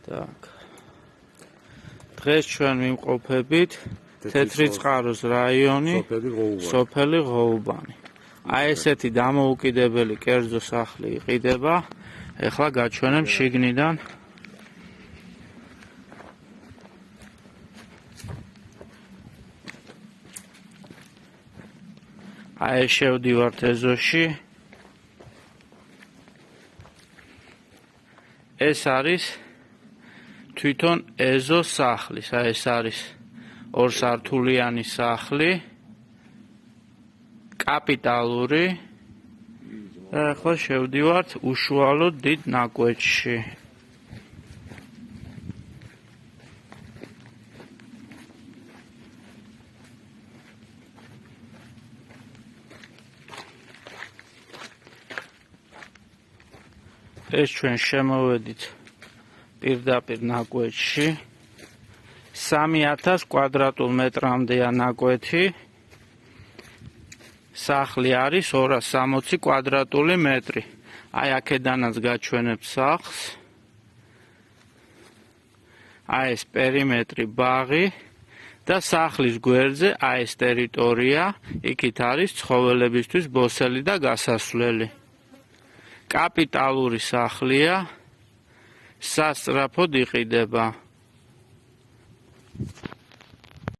Так. დღეს ჩვენ ვიმყოფებით თეთრიწყაროს რაიონი, სოფელი ღოუბანი. აი ესეთი დამოუკიდებელი კერძო სახლი იყიდება. ეხლა გაჩვენებ შიგნიდან. აი შევდივართ ეზოში. ეს არის თვითონ ეზოს სახლი, ეს არის ორსართულიანი სახლი, კაპიტალური. ახლა შევდივართ უშუალოდ დიდ ნაკვეთში. ეს ჩვენ შემოვედით პირდაპირ ნაკვეთში. 3000 კვადრატულ მეტრამდეა ნაკვეთი. სახლი არის 260 კვადრატული მეტრი. აი აქედანაც გაჩვენებ სახლს. აი ეს პერიმეტრი ბაღი და სახლის გვერდზე აი ეს ტერიტორია, იქით არის ცხოველებისთვის ბოსელი და გასასვლელი. კაპიტალური სახლია, სასწრაფოდ იყიდება.